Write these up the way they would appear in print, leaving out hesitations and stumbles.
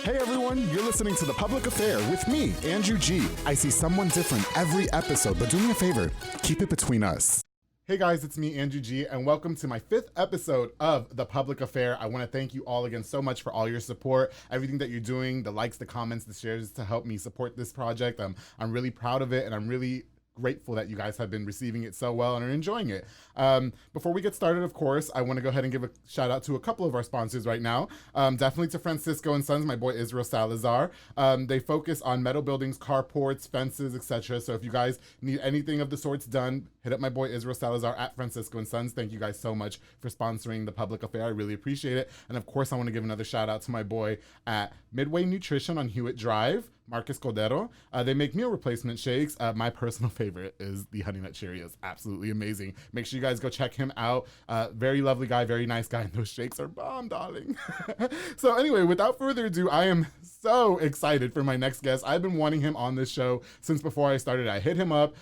Hey everyone, you're listening to The Public Affair with me, Andrew G. I see someone different every episode, but do me a favor, keep it between us. Hey guys, it's me, Andrew G, and welcome to my 5th episode of The Public Affair. I want to thank you all again so much for all your support, everything that you're doing, the likes, the comments, the shares to help me support this project. I'm really proud of it, and I'm really grateful that you guys have been receiving it so well and are enjoying it. Before we get started, of course, I want to go ahead and give a shout out to a couple of our sponsors right now. Definitely to Francisco and Sons, my boy Israel Salazar. They focus on metal buildings, carports, fences, etc. So if you guys need anything of the sorts done, hit up my boy Israel Salazar at Francisco and Sons. Thank you guys so much for sponsoring The Public Affair. I really appreciate it. And of course, I want to give another shout out to my boy at Midway Nutrition on Hewitt Drive, Marcus Cordero. They make meal replacement shakes. My personal favorite is the Honey Nut Cheerios. Absolutely amazing. Make sure you guys go check him out. Very lovely guy, very nice guy. And those shakes are bomb, darling. So anyway, without further ado, I am so excited for my next guest. I've been wanting him on this show since before I started. I hit him up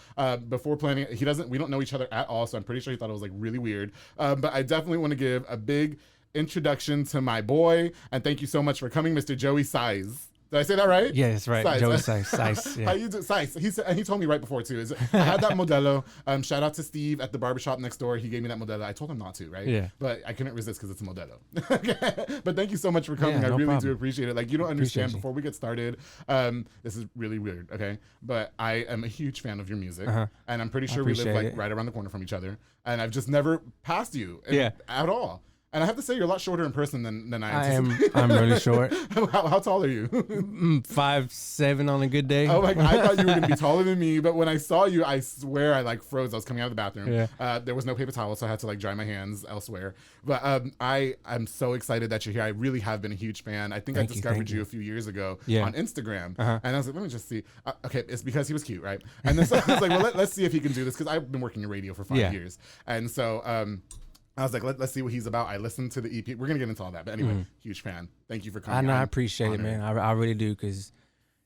before planning. We don't know each other at all, so I'm pretty sure he thought it was like really weird. But I definitely want to give a big introduction to my boy. And thank you so much for coming, Mr. Joey Sais. Did I say that right? Yeah, that's right. Sais. Joey Sais. Yeah. How you do? Sais. He told me right before too. I had that Modelo. Shout out to Steve at the barbershop next door. He gave me that Modelo. I told him not to, right? Yeah. But I couldn't resist because it's a Modelo. But thank you so much for coming. Yeah, I no really problem. do appreciate it. Like, you don't understand. Appreciate you. Before we get started, this is really weird, okay? But I am a huge fan of your music, and I'm pretty sure we live like right around the corner from each other. And I've just never passed you at all. And I have to say, you're a lot shorter in person than I am. I'm really short. How tall are you? 5'7" on a good day. Oh my God, I thought you were going to be taller than me, but when I saw you, I swear I like froze. I was coming out of the bathroom. Yeah. There was no paper towel, so I had to like dry my hands elsewhere. But I'm so excited that you're here. I really have been a huge fan. I think I discovered you a few years ago on Instagram. And I was like, let me just see. Okay, it's because he was cute, right? And then so I was like, well, let's see if he can do this, because I've been working in radio for 5 years. And so I was like, let's see what he's about. I listened to the EP. We're going to get into all that. But anyway, huge fan. Thank you for coming. I appreciate it, man. I really do, because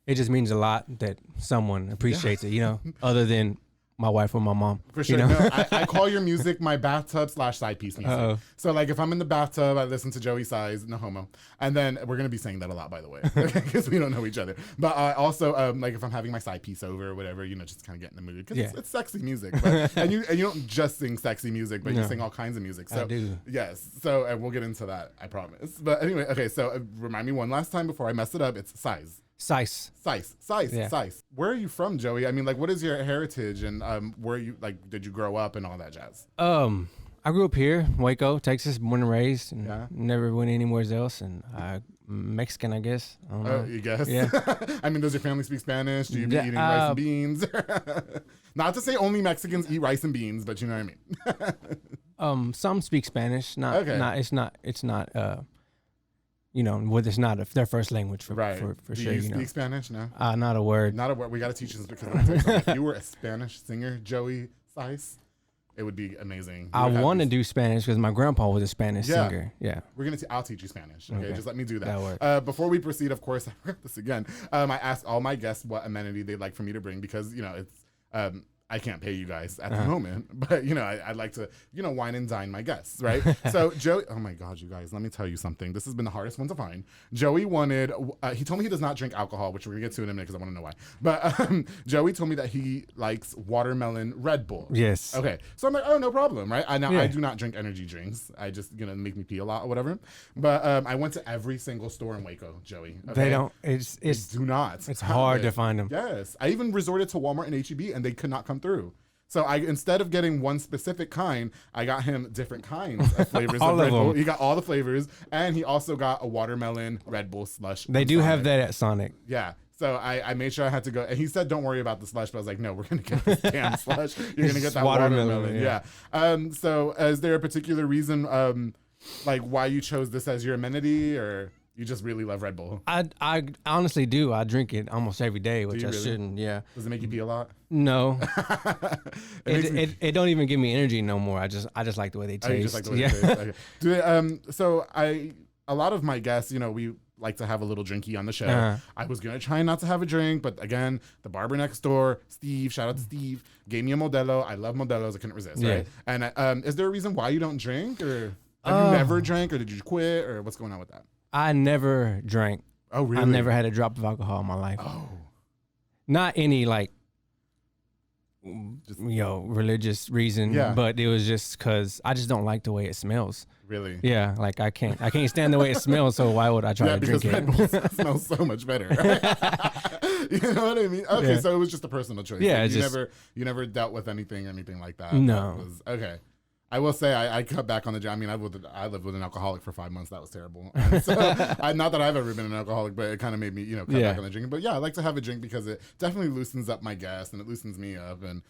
it just means a lot that someone appreciates it, other than my wife or my mom. For sure. No, I call your music my bathtub / side piece music. Uh-oh. So like if I'm in the bathtub, I listen to Joey Sais, no homo. And then we're going to be saying that a lot, by the way, because we don't know each other. But I also, like if I'm having my side piece over or whatever, just kind of get in the mood. Because it's sexy music. But, and you don't just sing sexy music, but you sing all kinds of music. So, I do. Yes. So we'll get into that, I promise. But anyway, okay. So remind me one last time before I mess it up. It's Sais. Sais. Sais. Where are you from, Joey? I mean, like, what is your heritage, and where you did you grow up and all that jazz? I grew up here, Waco, Texas, born and raised, and never went anywhere else. And I'm Mexican, I guess. I don't know. You guess? Yeah. I mean, does your family speak Spanish? Do you be eating rice and beans? Not to say only Mexicans eat rice and beans, but you know what I mean. Some speak Spanish. It's not. It's not their first language for sure. Do you speak Spanish? No. Not a word. Not a word. We got to teach this, because I'm telling you, if you were a Spanish singer, Joey Sais, it would be amazing. I want to do Spanish because my grandpa was a Spanish singer. Yeah. I'll teach you Spanish. Okay. Just let me do that. That'll work. Before we proceed, of course, I forgot this again. I asked all my guests what amenity they'd like for me to bring, because, it's, I can't pay you guys at the moment, but I'd like to, wine and dine my guests, right? So Joey, oh my God, you guys, let me tell you something. This has been the hardest one to find. Joey wanted, he told me he does not drink alcohol, which we're gonna get to in a minute because I want to know why. But Joey told me that he likes watermelon Red Bull. Yes. Okay. So I'm like, oh, no problem, right? I do not drink energy drinks. I just, make me pee a lot or whatever. But I went to every single store in Waco, Joey. Okay? They don't. They do not. It's hard to find them. Yes. I even resorted to Walmart and H-E-B, and they could not come through. So instead of getting one specific kind, I got him different kinds of flavors of Red Bull. He got all the flavors, and he also got a watermelon Red Bull slush. They do have that at Sonic. Yeah. So I made sure I had to go. And he said, don't worry about the slush. But I was like, no, we're going to get this damn slush. You're going to get that watermelon. Yeah. So is there a particular reason, like why you chose this as your amenity, or you just really love Red Bull? I honestly do. I drink it almost every day, which I shouldn't. Yeah. Does it make you pee a lot? No. it don't even give me energy no more. I just like the way they taste. You just like the way they taste. Okay. Do they, so a lot of my guests, we like to have a little drinky on the show. I was going to try not to have a drink, but again, the barber next door, Steve, shout out to Steve, gave me a Modelo. I love Modelos. I couldn't resist, right? And is there a reason why you don't drink, or have you never drank, or did you quit, or what's going on with that? I never drank. Oh, really? I've never had a drop of alcohol in my life. Oh. Not any like, Just, religious reason, but it was just because I just don't like the way it smells. Really? Yeah, like I can't stand the way it smells. So why would I try to drink it? Yeah, because Red Bull smells so much better. You know what I mean? Okay, so it was just a personal choice. Yeah, like you never dealt with anything like that. No. That was, okay. I will say I cut back on the gym. I mean, I lived with an alcoholic for 5 months. That was terrible. And so, not that I've ever been an alcoholic, but it kind of made me, cut back on the drinking. But yeah, I like to have a drink because it definitely loosens up my gas and it loosens me up. And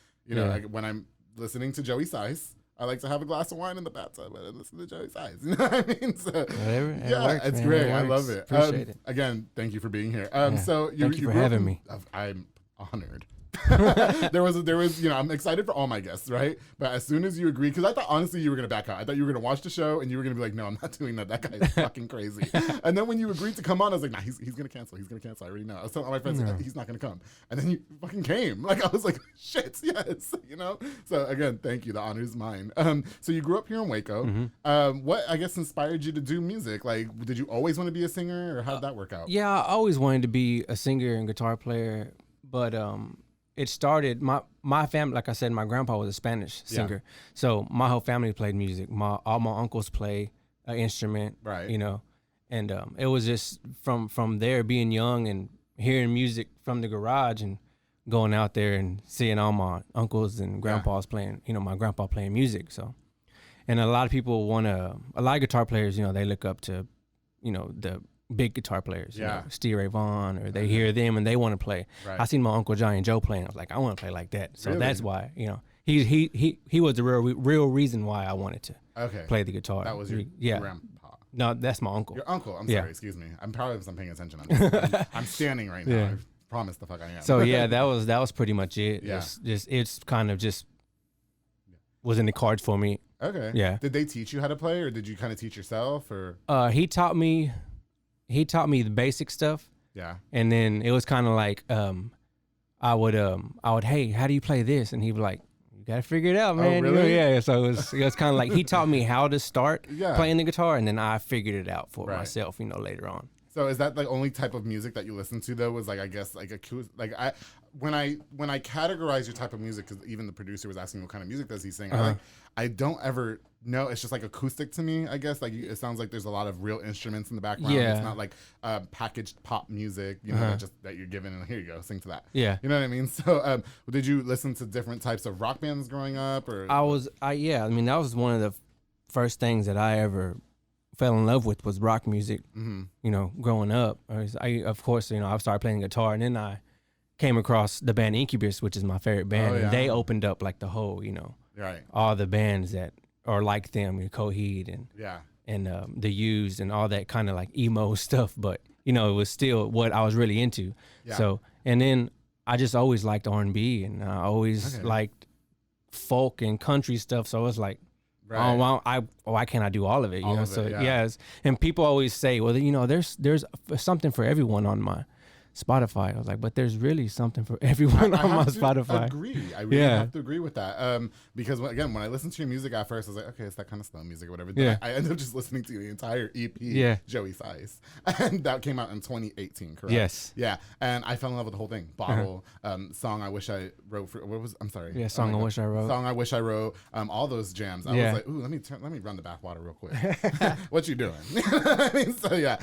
when I'm listening to Joey Sais, I like to have a glass of wine in the bathtub and listen to Joey Sais. You know what I mean? So, whatever. It's great. I love it. Appreciate it. Again, thank you for being here. So thank you for having me. I'm honored. there was I'm excited for all my guests, right? But as soon as you agreed, because I thought honestly you were gonna back out. I thought you were gonna watch the show and you were gonna be like, no, I'm not doing that. That guy is fucking crazy. And then when you agreed to come on, I was like, nah, he's gonna cancel. He's gonna cancel. I already know. I was telling all my friends he's not gonna come. And then you fucking came. Like I was like, shit, yes, So again, thank you. The honor is mine. So you grew up here in Waco. Mm-hmm. What I guess inspired you to do music? Like, did you always want to be a singer, or how did that work out? Yeah, I always wanted to be a singer and guitar player, but it started, my family, like I said, my grandpa was a Spanish singer. So my whole family played music. All my uncles play an instrument, right? And it was just from there, being young and hearing music from the garage and going out there and seeing all my uncles and grandpas playing, my grandpa playing music. So, and a lot of people a lot of guitar players, they look up to, the big guitar players, Stevie Ray Vaughan, or they hear them and they want to play. Right. I seen my Uncle Johnny and Joe playing. I was like, I want to play like that. So that's why, he was the real reason why I wanted to play the guitar. That was your grandpa. No, that's my uncle. Your uncle. I'm sorry. Excuse me. I'm probably wasn't paying attention. I'm standing right now. Yeah. I promise the fuck I am. So that was pretty much it. Yeah. It's kind of just was in the cards for me. Okay. Yeah. Did they teach you how to play, or did you kind of teach yourself, or? He taught me the basic stuff. Yeah. And then it was kind of like, I would, hey, how do you play this? And he'd be like, you got to figure it out, man. Oh, really? Yeah. So it was kind of like, he taught me how to start playing the guitar, and then I figured it out for myself, later on. So is that the only type of music that you listen to though? Was like, I guess like when I categorize your type of music, because even the producer was asking what kind of music does he sing. I don't ever know. It's just like acoustic to me, I guess. Like it sounds like there's a lot of real instruments in the background. Yeah. It's not like packaged pop music, that you're given and here you go, sing to that. Yeah. You know what I mean? So did you listen to different types of rock bands growing up, or? that was one of the first things that I ever fell in love with was rock music. Mm-hmm. Growing up, I started playing guitar, and then I came across the band Incubus, which is my favorite band, and they opened up like the whole, all the bands that are like them, Coheed and the Used and all that kind of like emo stuff, but it was still what I was really into. Yeah. So, and then I just always liked R&B, and I always liked folk and country stuff. So I was like, right. Why can't I do all of it? Yes. And people always say, well, there's something for everyone on my Spotify. I was like, but there's really something for everyone on my Spotify. I really have to agree with that. Because again, when I listened to your music at first, I was like, okay, it's that kind of slow music or whatever. Then I ended up just listening to the entire EP, Joey Sais. And that came out in 2018, correct? Yes. Yeah. And I fell in love with the whole thing. Bottle, song I wish I wrote I'm sorry. Yeah, song I wish I wrote. Song I wish I wrote. All those jams. I was like, ooh, let me run the bathwater real quick. What you doing? I mean, so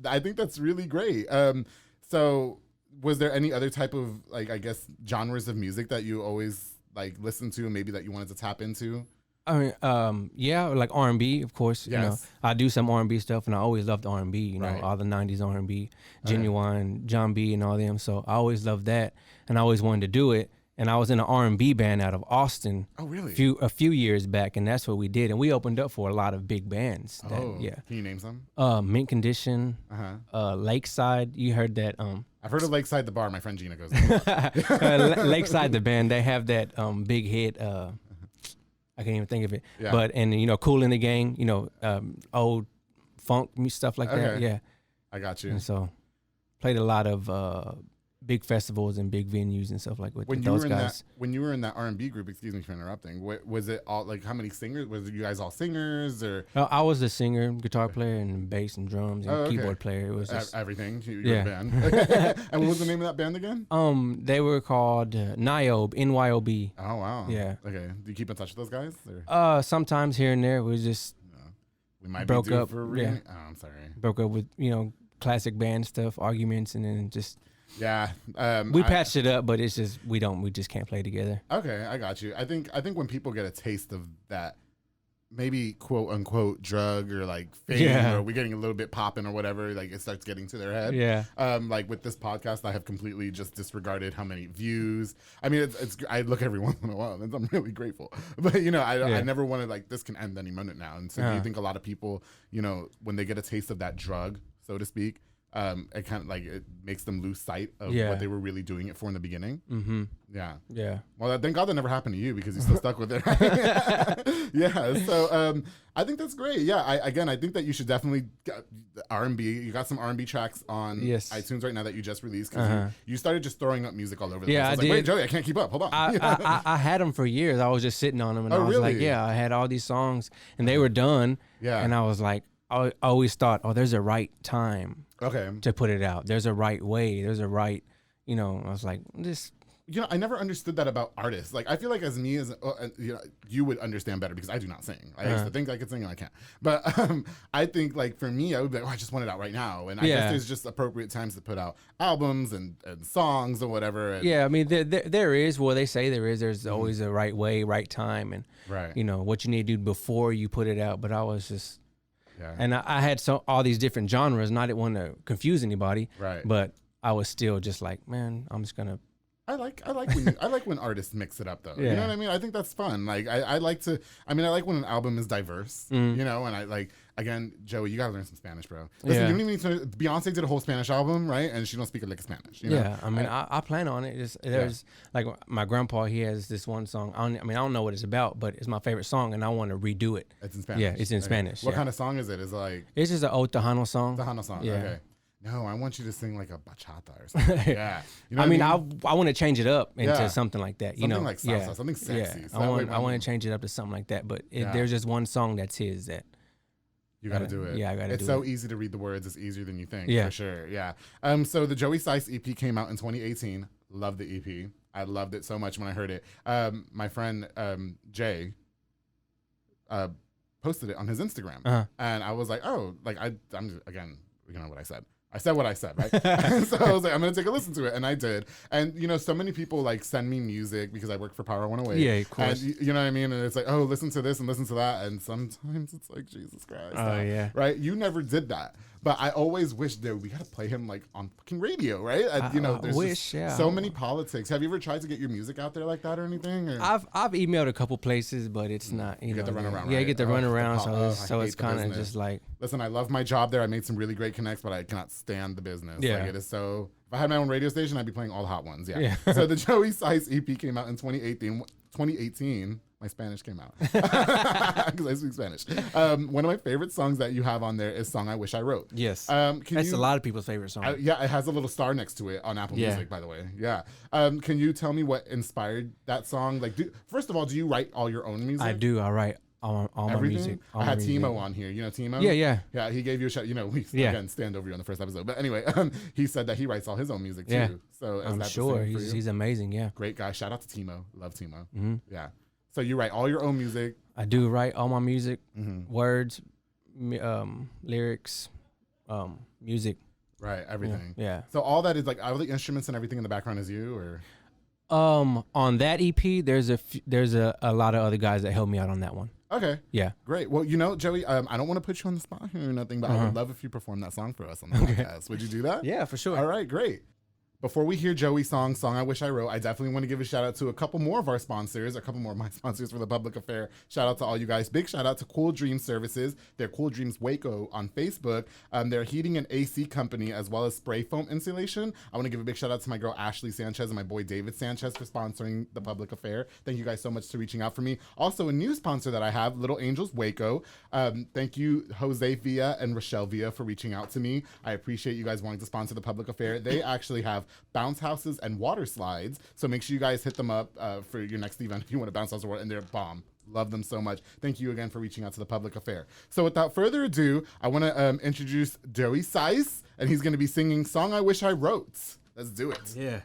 I think that's really great. So was there any other type of I guess genres of music that you always listened to, and maybe that you wanted to tap into? I mean, like R&B, of course. Yes. I do some R&B stuff, and I always loved R&B. All the '90s R&B, Genuine, John B, and all them. So I always loved that, and I always wanted to do it. And I was in an R&B band out of Austin. Oh, really? A few years back, and that's what we did. And we opened up for a lot of big bands. Can you name some? Mint Condition, Lakeside. You heard that? I've heard of Lakeside, the bar. My friend Gina goes to. Lakeside, the band. They have that big hit. I can't even think of it. Yeah. But Kool and the Gang. Old funk stuff like that. Yeah. I got you. And so played a lot of big festivals and big venues and stuff like with When you those were in guys. that, when you were in that R&B group, excuse me for interrupting. Was it all like how many singers? Was it you guys all singers or? I was the singer, guitar player, and bass and drums and keyboard player. It was just Everything. You yeah. were the band. And what was the name of that band again? They were called Niobe, NYOB. Oh wow. Yeah. Okay. Do you keep in touch with those guys? Or? Sometimes here and there. We just We might broke be due up. for a Yeah. reunion. Oh, I'm sorry. broke up with classic band stuff, arguments, and then just Yeah. we patched it up, but it's just we just can't play together. Okay, I got you. I think when people get a taste of that, maybe quote unquote drug or like fame, or we're getting a little bit popping or whatever, like it starts getting to their head. Yeah. Like with this podcast, I have completely just disregarded how many views. I mean, it's I look every once in a while, and I'm really grateful. But I never wanted like this can end any minute now. And so do you think a lot of people, when they get a taste of that drug, so to speak, it kind of like it makes them lose sight of what they were really doing it for in the beginning. Mm-hmm. Yeah. Yeah. Well, thank God that never happened to you because you're still stuck with it. Yeah. So I think that's great. Yeah. I think that you should definitely get R&B. You got some R&B tracks on iTunes right now that you just released because you started just throwing up music all over the place. I was like, wait, Joey, I can't keep up. Hold on. I had them for years. I was just sitting on them, and I was really? like, I had all these songs, and they were done. Yeah. And I was like, I always thought, there's a right time. To put it out. There's a right way. There's a right, I was like, this. I never understood that about artists. Like, I feel like as me, you would understand better because I do not sing. I used to think I could sing and I can't. But I think, like, for me, I would be like, I just want it out right now. And I guess there's just appropriate times to put out albums and songs or whatever. And I mean, there is. Well, they say there is. There's always a right way, right time. And, what you need to do before you put it out. But I was just. Yeah. And I had all these different genres, and I didn't want to confuse anybody. Right. But I was still just like, man, I'm just gonna. I like when artists mix it up though. Yeah. You know what I mean? I think that's fun. Like I like when an album is diverse. And I like again, Joey, you gotta learn some Spanish, bro. Listen, you don't even need to. Beyonce did a whole Spanish album, right? And she don't speak it like Spanish. Yeah, I mean, I plan on it. There's like my grandpa. He has this one song. I don't know what it's about, but it's my favorite song, and I want to redo it. It's in Spanish. Yeah, it's in Spanish. What kind of song is it? Is it like? It's just an old Tejano song. Tejano song. Yeah. Okay. No, I want you to sing like a bachata or something. Yeah. I mean, I want to change it up into something like that. Something like salsa, something sexy. Yeah. So I want to change it up to something like that. But there's just one song that's his that. You got to do it. Yeah, I got to do it. It's so easy to read the words. It's easier than you think, for sure. Yeah. So the Joey Sais EP came out in 2018. Love the EP. I loved it so much when I heard it. My friend Jay posted it on his Instagram. And I was like, oh, like I'm again, you know what I said. I said what I said, right? So I was like, I'm going to take a listen to it. And I did. And, so many people like send me music because I work for Power 108. Yeah, of course. And you know what I mean? And it's like, oh, listen to this and listen to that. And sometimes it's like, Jesus Christ. Oh, yeah. Right? You never did that. But I always wish that we got to play him like on fucking radio, right? There's so many politics. Have you ever tried to get your music out there like that or anything? Or? I've emailed a couple places, but it's not, you get the runaround, right? Yeah, I get the runaround. So it's kind of business. just like. Listen, I love my job there. I made some really great connects, but I cannot stand the business. Yeah. Like it is so. If I had my own radio station, I'd be playing all the hot ones. Yeah. So the Joey Sais EP came out in 2018. My Spanish came out because I speak Spanish. One of my favorite songs that you have on there is "Song I Wish I Wrote." Yes, that's a lot of people's favorite song. Yeah, it has a little star next to it on Apple Music, by the way. Yeah. Can you tell me what inspired that song? Like, first of all, do you write all your own music? I do. I write all my music. I had Timo on here. You know Timo? Yeah. He gave you a shout. We again stand over you on the first episode. But anyway, he said that he writes all his own music too. Yeah. So I'm sure he's amazing. Yeah. Great guy. Shout out to Timo. Love Timo. Mm-hmm. Yeah. So you write all your own music? I do write all my music, words, lyrics, music. Right, everything. Yeah. So all that is like all the instruments and everything in the background is you, or? On that EP, there's a lot of other guys that helped me out on that one. Okay. Yeah. Great. Well, Joey, I don't want to put you on the spot here or nothing, but I would love if you perform that song for us on the podcast. Would you do that? Yeah, for sure. All right, great. Before we hear Joey's song I Wish I Wrote, I definitely want to give a shout out to a couple more of our sponsors, a couple more of my sponsors for the public affair. Shout out to all you guys. Big shout out to Cool Dreams Services. They're Cool Dreams Waco on Facebook. They're a heating and AC company as well as spray foam insulation. I want to give a big shout out to my girl Ashley Sanchez and my boy David Sanchez for sponsoring the public affair. Thank you guys so much for reaching out for me. Also, a new sponsor that I have, Little Angels Waco. Thank you, Jose Villa and Rochelle Villa, for reaching out to me. I appreciate you guys wanting to sponsor the public affair. They actually have bounce houses and water slides. So make sure you guys hit them up for your next event if you want to bounce house or water, and they're bomb. Love them so much. Thank you again for reaching out to the Public Affair. So without further ado, I want to introduce Joey Sais, and he's going to be singing Song I Wish I Wrote. Let's do it. Yeah.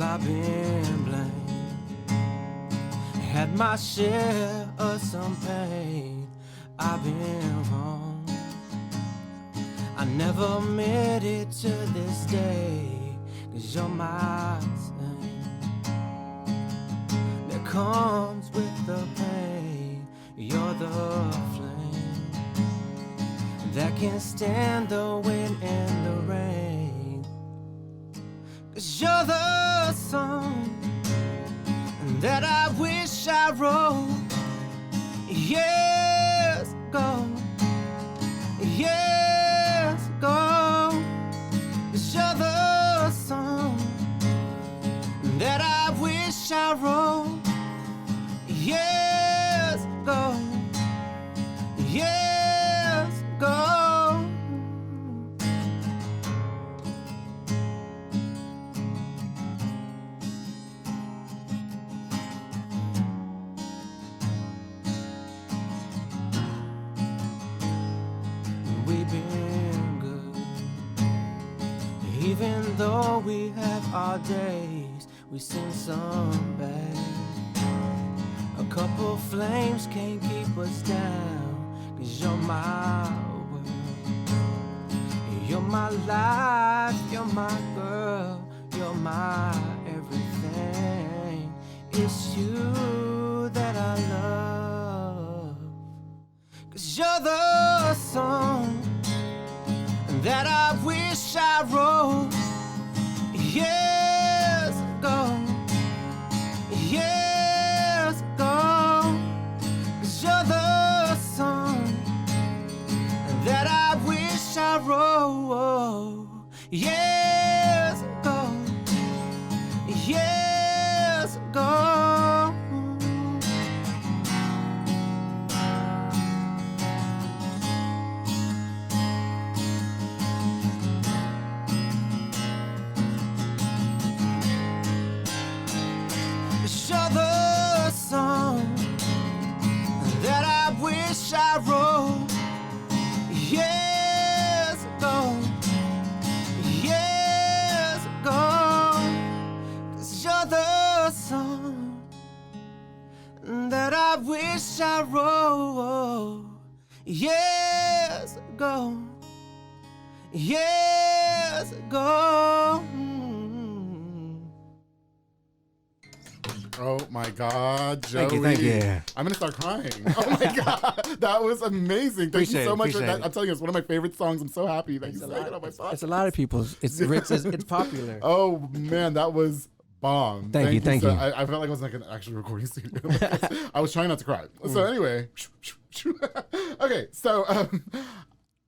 I've been blamed, had my share of some pain. I've been wrong, I never admit it to this day, 'cause you're my saint that comes with the pain. You're the flame that can stand the wind and the rain, 'cause you're the song that I wish I wrote years ago, years ago. 'Cause you're the song that I wish I wrote years ago, years ago. Even though we have our days, we seen some bad. A couple flames can't keep us down, 'cause you're my world. You're my life, you're my girl, you're my everything. It's you that I love, 'cause you're the song that I wish I wrote years ago, years ago. 'Cause you're the song that I wish I wrote years ago, years ago. You're the song that I wish I wrote years ago, years ago. 'Cause you're the song that I wish I wrote years ago, years ago. Oh my God, Joey. Thank you. I'm going to start crying. Oh my God. That was amazing. Thank you so much for that. I'm telling you, it's one of my favorite songs. I'm so happy that you sang it on my podcast. It's a lot of people's. It's popular. Oh man, that was bomb. Thank you. I felt like I was like an actual recording studio. I was trying not to cry. So anyway, okay. So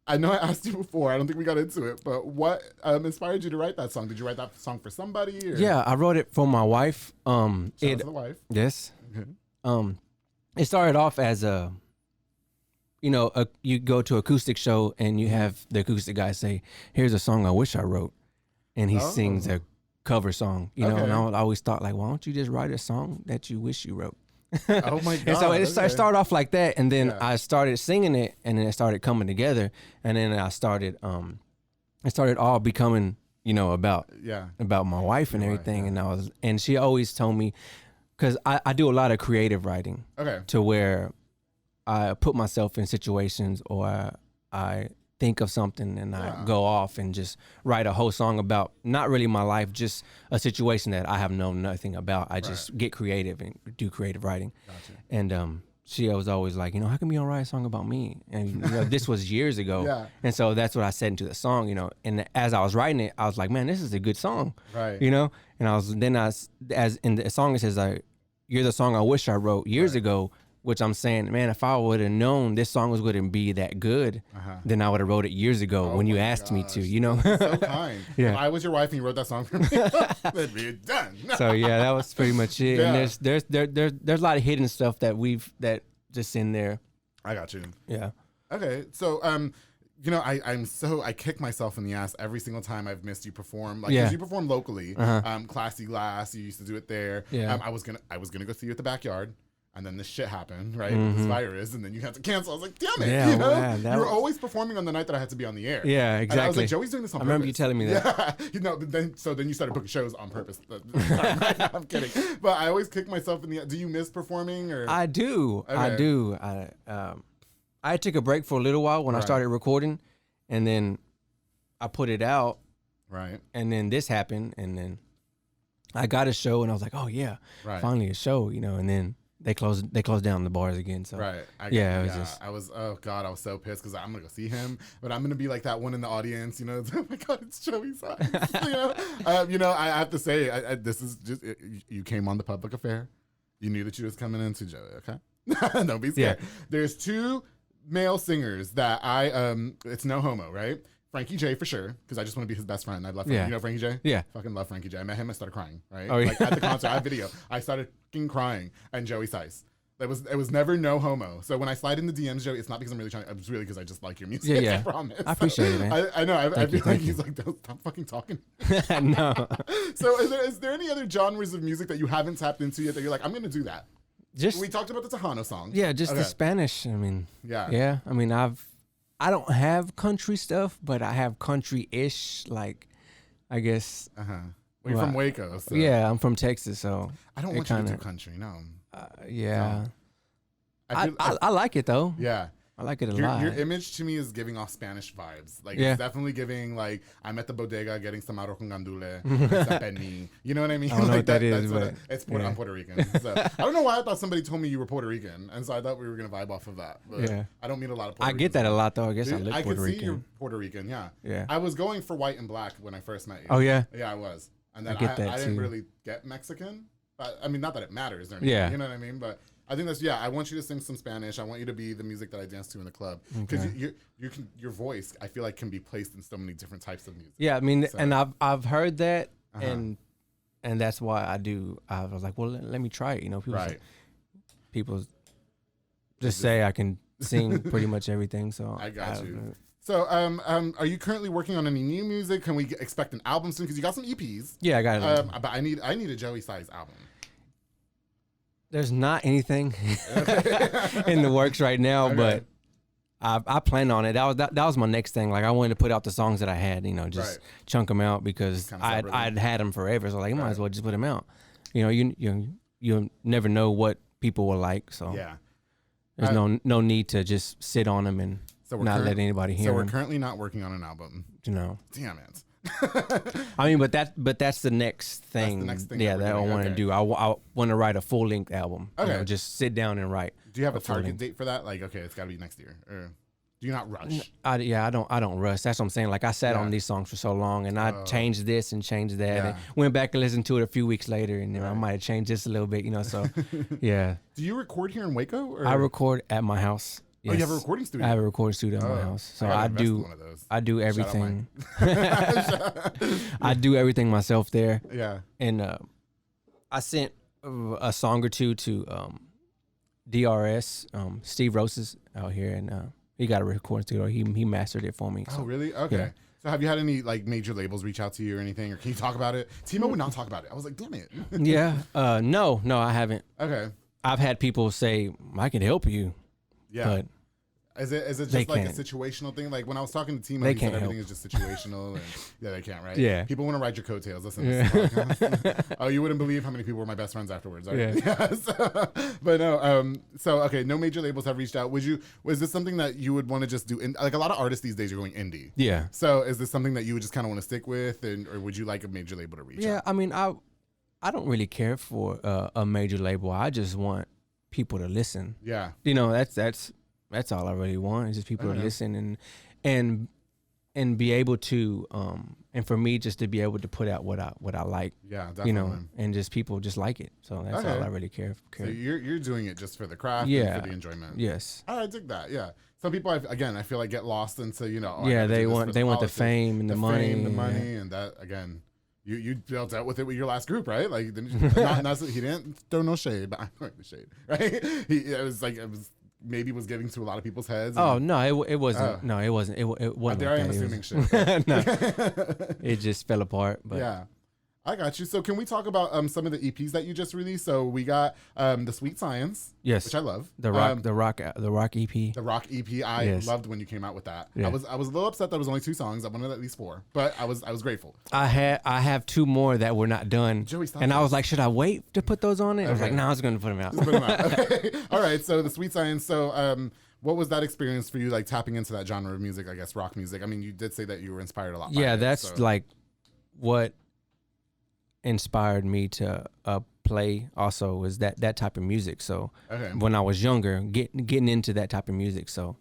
I know I asked you before. I don't think we got into it, but what inspired you to write that song? Did you write that song for somebody? Or? Yeah, I wrote it for my wife. Shout out to the wife. Yes. Okay. It started off as you go to acoustic show and you have the acoustic guy say, "Here's a song I wish I wrote," and he sings a cover song. You know, and I always thought like, why don't you just write a song that you wish you wrote? Oh my God. And so it started off like that, and then I started singing it, and then it started coming together, and then I started it started all becoming about my wife and everything. And she always told me, because I do a lot of creative writing, to where I put myself in situations, or I think of something and I go off and just write a whole song about not really my life, just a situation that I have known nothing about. I just get creative and do creative writing. Gotcha. And she was always like, how come you don't write a song about me? And this was years ago. And so that's what I said into the song, and as I was writing it, I was like, man, this is a good song. Right. And as in the song, it says, you're the song I wish I wrote years ago. which I'm saying, man, if I would have known this song was going to be that good, then I would have wrote it years ago when you asked me to, you know. So kind. Yeah. If I was your wife and you wrote that song for me, that'd be done. So yeah, that was pretty much it. Yeah. And there's a lot of hidden stuff that just in there. I got you. Yeah. Okay, so you know, I kick myself in the ass every single time I've missed you perform. Like, 'cause you perform locally, Classy Glass. You used to do it there. Yeah. I was gonna go see you at the Backyard, and then this shit happened, right? With this virus, and then you had to cancel. I was like, damn it, Yeah, you know. Man, you were always performing on the night that I had to be on the air. Yeah, exactly. And I was like, Joey's doing this on purpose. I remember you telling me that. Yeah, you know. But then you started booking shows on purpose. I'm kidding, but I always kick myself in the. Do you miss performing or? I do. Okay. I do. I took a break for a little while when I started recording, and then I put it out. Right. And then this happened, and then I got a show, and I was like, oh yeah, finally a show, you know. And then they closed down the bars again. So I was oh god, I was so pissed because I'm gonna go see him, but I'm gonna be like that one in the audience, you know. Oh my god, it's Joey Sais. You know, I have to say, this is just you came on the public affair. You knew that you was coming into Joey. Okay, don't be scared. Yeah. There's two male singers that it's no homo, right? Frankie J for sure, because I just want to be his best friend. I love you know Frankie J? Yeah. Fucking love Frankie J. I met him, I started crying, right? Oh, yeah. Like at the concert, I have video. I started fucking crying. And Joey Sais. It was never no homo. So when I slide in the DMs, Joey, it's not because I'm really trying. It's really because I just like your music. Yeah. I promise. I appreciate it, man. I know. I feel like he's like, stop fucking talking. No. So is there any other genres of music that you haven't tapped into yet that you're like, I'm gonna do that? We talked about the Tejano song. Yeah, just the Spanish. I mean, yeah. I mean, I don't have country stuff, but I have country-ish, like, I guess. Well, you're from Waco. So. Yeah, I'm from Texas, so. I don't want you to do country, no. Yeah. No. I like it, though. Yeah. I like it a lot. Your image to me is giving off Spanish vibes. Like, it's definitely giving, like, I'm at the bodega getting some arroz con gandule. You know what I mean? I don't know what that is, but I'm Puerto Rican. So I don't know why I thought somebody told me you were Puerto Rican, and so I thought we were going to vibe off of that. But I don't meet a lot of Puerto Ricans. I get that a lot, though. I guess I live Puerto Rican. I can see you're Puerto Rican, yeah. I was going for white and black when I first met you. Oh, yeah? Yeah, I was. And then I didn't really get Mexican. But, I mean, not that it matters or anything. Yeah. You know what I mean? But I think I want you to sing some Spanish. I want you to be the music that I dance to in the club. Because your voice, I feel like, can be placed in so many different types of music. Yeah, I mean, and I've heard that, and that's why I was like, well, let me try it. You know, people just say I can sing pretty much everything. So I got you. So, are you currently working on any new music? Can we expect an album soon? Because you got some EPs. Yeah, I got it. But I need a Joey Sais album. There's not anything in the works right now, but I plan on it. That was my next thing. Like, I wanted to put out the songs that I had, you know, just chunk them out because I'd had them forever. So like, I might as well just put them out. You know, you never know what people will like. So there's no need to just sit on them and not let anybody hear them. So we're currently not working on an album. You know, damn it. I mean, but that's the next thing. That's the next thing that I want to do. I want to write a full length album. Okay, you know, just sit down and write. Do you have a target date for that? Like, okay, it's got to be next year, or do you not rush? I don't rush. That's what I'm saying. Like, I sat on these songs for so long, and I changed this and changed that, and went back and listened to it a few weeks later, and I might have changed this a little bit, you know. So, yeah. Do you record here in Waco? Or? I record at my house. Yes. Oh, you have a recording studio? I have a recording studio in my house. So I do everything. I do everything myself there. Yeah. And I sent a song or two to DRS, Steve Roses out here, and he got a recording studio. He mastered it for me. So. Oh, really? Okay. Yeah. So have you had any like major labels reach out to you or anything, or can you talk about it? Timo would not talk about it. I was like, damn it. Yeah. No, I haven't. Okay. I've had people say, I can help you. Yeah. But is it just like a situational thing? Like when I was talking to Timo, he said everything is just situational. And they can't, right? Yeah. People want to ride your coattails. Listen to this podcast. Oh, you wouldn't believe how many people were my best friends afterwards. Right? Yeah. But no. So okay, no major labels have reached out. Was this something that you would want to just do? Like a lot of artists these days are going indie. Yeah. So is this something that you would just kind of want to stick with, or would you like a major label to reach out? Yeah. I mean, I don't really care for a major label. I just want people to listen. Yeah. You know, that's all I really want is just people to listen and be able to and for me just to be able to put out what I like. Yeah, definitely. You know, and just people just like it. So that's all I really care. So you're doing it just for the craft, yeah, and for the enjoyment. Yes. I dig that. Yeah. Some people, I feel like get lost into, you know. They want the fame and the money, and that again. You built out with it with your last group, right? Like, he didn't throw no shade, but I'm throwing the shade, right? It was maybe was getting to a lot of people's heads. Oh no, it wasn't. No, it wasn't. It wasn't. There like I am that. assuming shit. No, it just fell apart. But yeah. I got you. So can we talk about some of the EPs that you just released? So we got the Sweet Science, yes, which I love. The rock EP. The rock EP. I loved when you came out with that. Yeah. I was a little upset that it was only 2 songs. I wanted at least 4, but I was grateful. I have 2 more that were not done. Joey, stop and that. I was like, should I wait to put those on it? I was like, no, I was going to put them out. Just put them out. Okay. All right. So the Sweet Science. So what was that experience for you, like tapping into that genre of music? I guess rock music. I mean, you did say that you were inspired a lot. Yeah, by that's it, so. like what inspired me to play also was that type of music. So when I was younger, getting into that type of music. So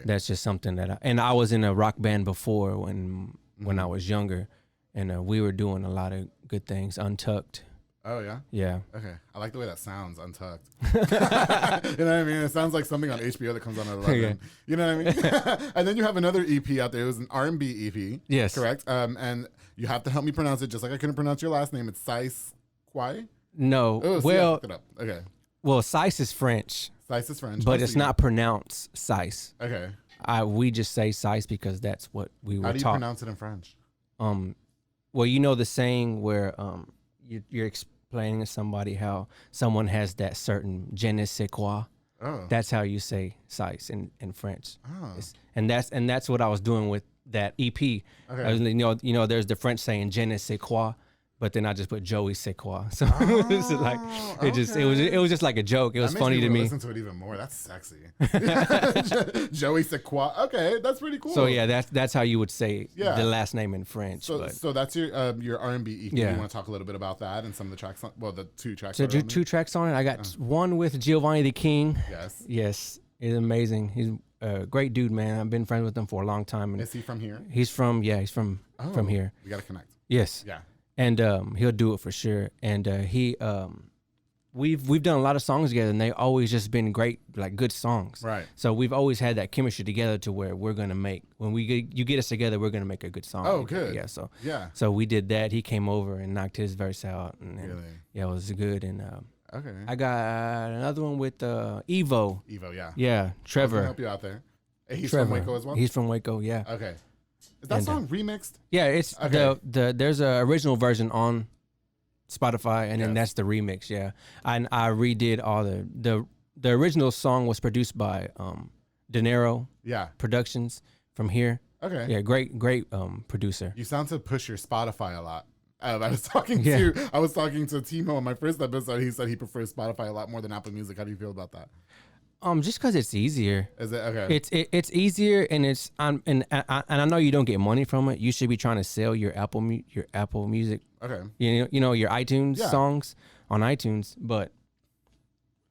that's just something that I was in a rock band before when I was younger, and we were doing a lot of good things. Untucked. Oh yeah. Yeah. Okay. I like the way that sounds. Untucked. You know what I mean? It sounds like something on HBO that comes on at 11. Yeah. You know what I mean? And then you have another EP out there. It was an R&B EP. Yes. Correct. And you have to help me pronounce it, just like I couldn't pronounce your last name. It's Sais Kwai? No. Oh, see, I looked it up. Okay. Well, Sais is French. Sais is French. But it's not pronounced Sais. Okay. We just say Sais because that's what we were taught. How do you pronounce it in French? Well, you know the saying where you're explaining to somebody how someone has that certain je ne sais quoi. Oh. That's how you say Sais in French. Oh. And that's what I was doing with that EP. Okay. You know, there's the French saying je ne sais quoi, but then I just put Joey Sais quoi. So it's like it was just like a joke. It was funny to me. Listen to it even more. That's sexy. Joey Sais quoi. Okay, that's pretty cool. So yeah, that's how you would say the last name in French. So that's your R&B EP. Yeah. You want to talk a little bit about that and some of the tracks? The 2 tracks. So 2 tracks on it. I got one with Giovanni the King. Yes, he's amazing. He's a great dude, man. I've been friends with him for a long time. And is he from here? He's from here. We gotta connect. Yes. Yeah. And he'll do it for sure. And we've done a lot of songs together, and they always just been great, like good songs. Right. So we've always had that chemistry together to where we're gonna make you get us together, we're gonna make a good song. Oh, good. Yeah. So we did that. He came over and knocked his verse out, and really? Yeah, it was good. And okay. I got another one with Evo. Evo, yeah. Yeah, Trevor. I'll help you out there. He's Trevor. From Waco as well. He's from Waco. Yeah. Okay. Is that song remixed? Yeah, it's there's a original version on Spotify, and then that's the remix. Yeah, and I redid all the original song was produced by De Niro Productions from here. Okay. Yeah, great producer. You sound to push your Spotify a lot. I was talking to Timo on my first episode. He said he prefers Spotify a lot more than Apple Music. How do you feel about that? Just because it's easier. Is it okay? It's easier, and it's and I know you don't get money from it. You should be trying to sell your Apple Music. Okay. You know your iTunes songs on iTunes, but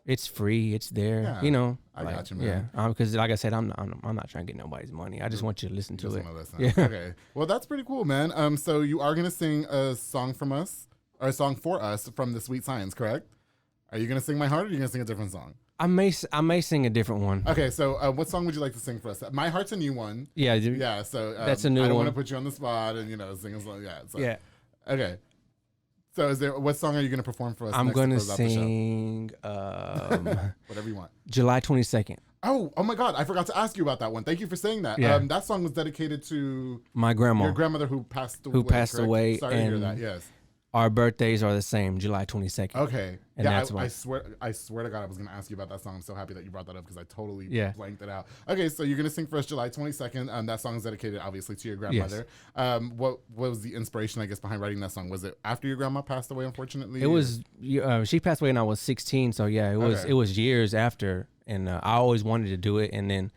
it's free. It's there. Yeah, you know. I got you, man. Yeah. Because like I said, I'm not trying to get nobody's money. I just want you to listen to it. Yeah. Okay. Well, that's pretty cool, man. So you are gonna sing a song from us, or a song for us from the Sweet Science, correct? Are you gonna sing My Heart, or are you gonna sing a different song? I may sing a different one. Okay, so what song would you like to sing for us? My Heart's a new one. Yeah, yeah. So that's a new one. I don't want to put you on the spot and sing a song. Yeah. So, yeah. Okay. So what song are you gonna perform for us? I'm gonna sing whatever you want. July 22nd. Oh my God! I forgot to ask you about that one. Thank you for saying that. Yeah. That song was dedicated to my grandma. Your grandmother who passed away. Sorry to hear that. Yes. Our birthdays are the same, July 22nd. Okay. And yeah, I swear to God, I was going to ask you about that song. I'm so happy that you brought that up because I totally blanked it out. Okay, so you're going to sing for us July 22nd. That song is dedicated, obviously, to your grandmother. Yes. What was the inspiration, I guess, behind writing that song? Was it after your grandma passed away, unfortunately? It was, she passed away when I was 16, so yeah, it was years after. And I always wanted to do it. And then,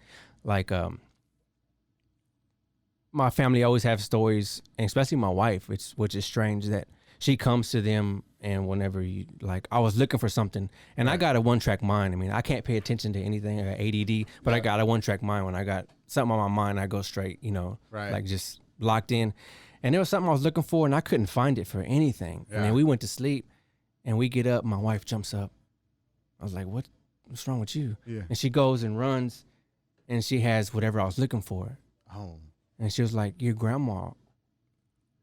like, my family always have stories, and especially my wife, which is strange that she comes to them, and whenever you I was looking for something, and I got a 1-track mind. I mean, I can't pay attention to anything. I got ADD, but I got a 1-track mind. When I got something on my mind, I go straight, like just locked in. And there was something I was looking for, and I couldn't find it for anything. Yeah. And then we went to sleep, and we get up. My wife jumps up. I was like, what's wrong with you? Yeah. And she goes and runs, and she has whatever I was looking for. Oh. And she was like, your grandma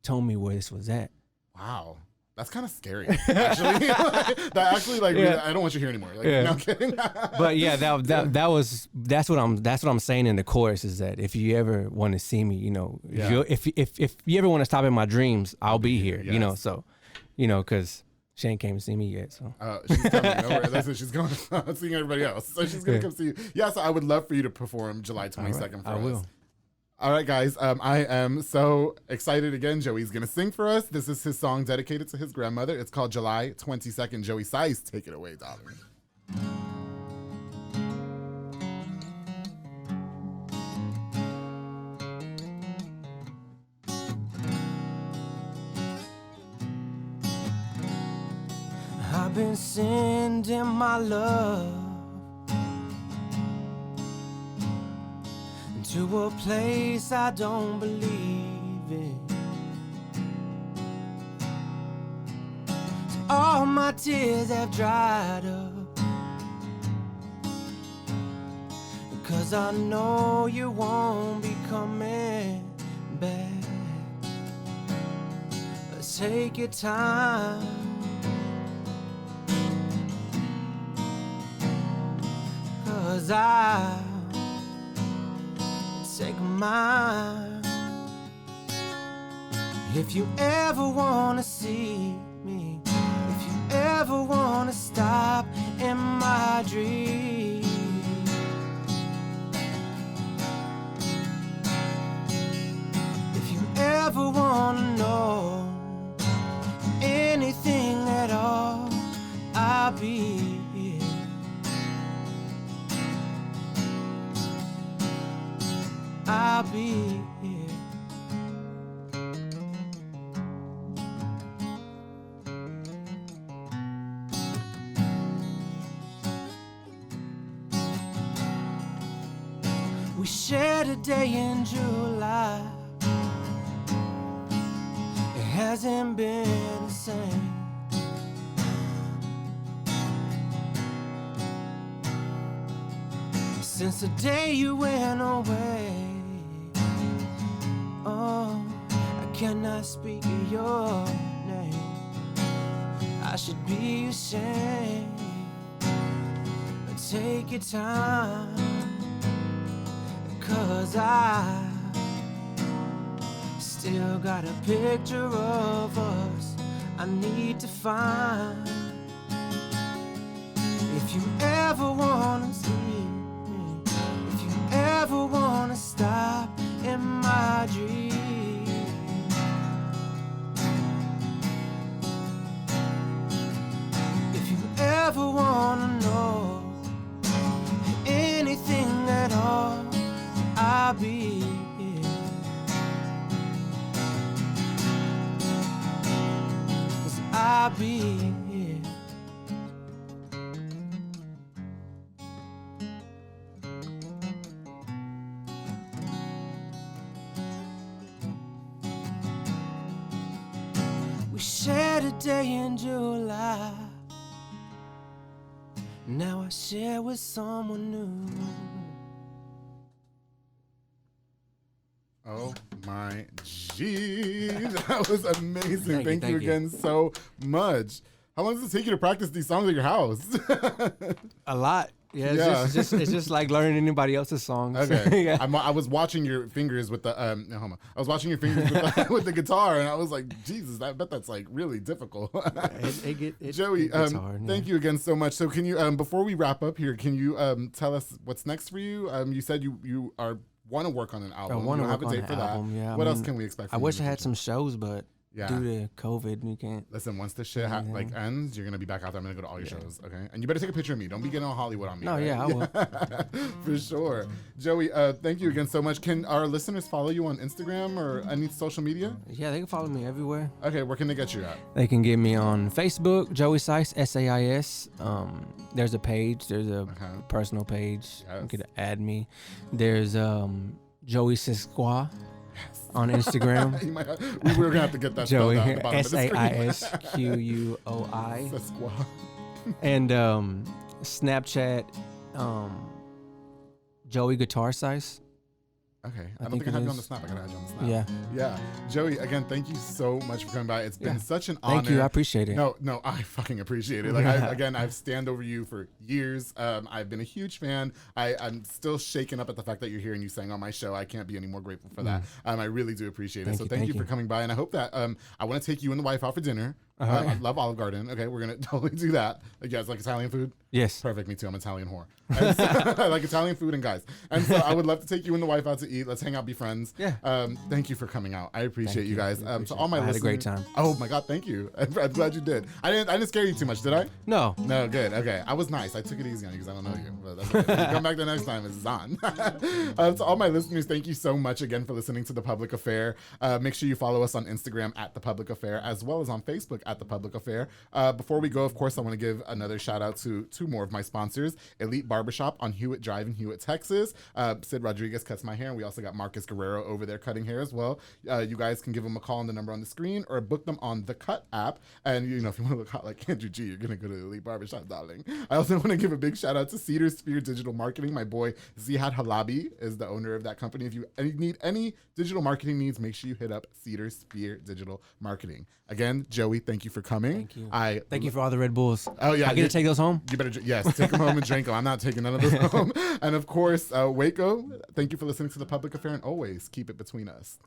told me where this was at. Wow. That's kind of scary, actually. Really, I don't want you here anymore. Like, no, I'm kidding. But yeah, that's what I'm saying in the chorus is that if you ever want to see me, if you ever want to stop in my dreams, I'll be here. Yes. So, because she ain't came to see me yet. So she's coming. Don't worry. Listen, she's going seeing everybody else, so she's gonna come see you. Yeah, so I would love for you to perform July 22nd for us. I will. All right, guys. I am so excited again. Joey's going to sing for us. This is his song dedicated to his grandmother. It's called July 22nd. Joey Sais, take it away, darling. I've been sending my love to a place I don't believe in. So all my tears have dried up, 'cause I know you won't be coming back. But take your time, 'cause I take mine. If you ever wanna see me, if you ever wanna stop in my dream, if you ever wanna know anything at all, I'll be here. I'll be here. We shared a day in July. It hasn't been the same. Since the day you went away. Oh, I cannot speak your name. I should be ashamed. But take your time, 'cause I still got a picture of us I need to find. If you ever wanna see me, if you ever wanna stop in my dream, if you ever wanna know anything at all, I'll be here. 'Cause I'll be here. Shared a day in July. Now I share with someone new. Oh my G. That was amazing. Thank you again so much. How long does it take you to practice these songs at your house? A lot. Yeah, it's just like learning anybody else's songs. Okay. Yeah. I was watching your fingers with the I was watching your fingers with the guitar, and I was like, Jesus, I bet that's like really difficult. Joey, thank you again so much. So can you before we wrap up here, can you tell us what's next for you? You said you want to work on an album. I want to have a date for that. Album, yeah. What else can we expect from you? I wish I had some shows, but Yeah. due to COVID, you can't. Listen, once this shit ends, you're gonna be back out there. I'm gonna go to all your shows, okay? And you better take a picture of me. Don't be getting all Hollywood on me. No, right? yeah, I will. For sure. Joey, thank you again so much. Can our listeners follow you on Instagram or any social media? Yeah, they can follow me everywhere. Okay, where can they get you at? They can get me on Facebook, Joey Sais, SAIS. There's a page. There's a personal page. Yes. You could add me. There's Joey Sais. on Instagram. We were gonna have to get that Joey, spelled out at the bottom of the screen. SAISQUI. Sasqua. And Snapchat, Joey Sais. Okay, I don't think I have you on the snap. I gotta add you on the snap. Yeah. Yeah. Joey, again, thank you so much for coming by. It's been such an honor. Thank you. I appreciate it. No, I fucking appreciate it. Like, I've stand over you for years. I've been a huge fan. I'm still shaken up at the fact that you're here and you sang on my show. I can't be any more grateful for that. I really do appreciate it. So thank you for coming by. And I hope that I want to take you and the wife out for dinner. I love Olive Garden. Okay, we're gonna totally do that. You guys like Italian food? Yes. Perfect. Me too. I'm an Italian whore. I like Italian food and guys. And so I would love to take you and the wife out to eat. Let's hang out, be friends. Yeah. Thank you for coming out. I appreciate you guys. To all my I listeners, had a great time. Oh my God, thank you. I'm glad you did. I didn't scare you too much, did I? No. No, good. Okay, I was nice. I took it easy on you because I don't know you. But that's okay. Come back the next time. It's on. To all my listeners, thank you so much again for listening to The Public Affair. Make sure you follow us on Instagram at The Public Affair, as well as on Facebook at The Public Affair. Before we go, of course, I want to give another shout out to two more of my sponsors: Elite Barbershop on Hewitt Drive in Hewitt, Texas. Sid Rodriguez cuts my hair, and we also got Marcus Guerrero over there cutting hair as well. You guys can give them a call on the number on the screen or book them on the Cut app. And if you want to look hot like Andrew G, you're gonna go to Elite Barbershop, darling. I also want to give a big shout out to Cedar Sphere Digital Marketing. My boy Zihad Halabi is the owner of that company. If you need any digital marketing needs, make sure you hit up Cedar Sphere Digital Marketing. Again, Joey, thank you for coming. Thank you. Thank you for all the Red Bulls. Oh yeah, I get to take those home. You better, yes, take them home and drink them. I'm not taking none of those home. And of course, Waco, thank you for listening to The Public Affair, and always keep it between us.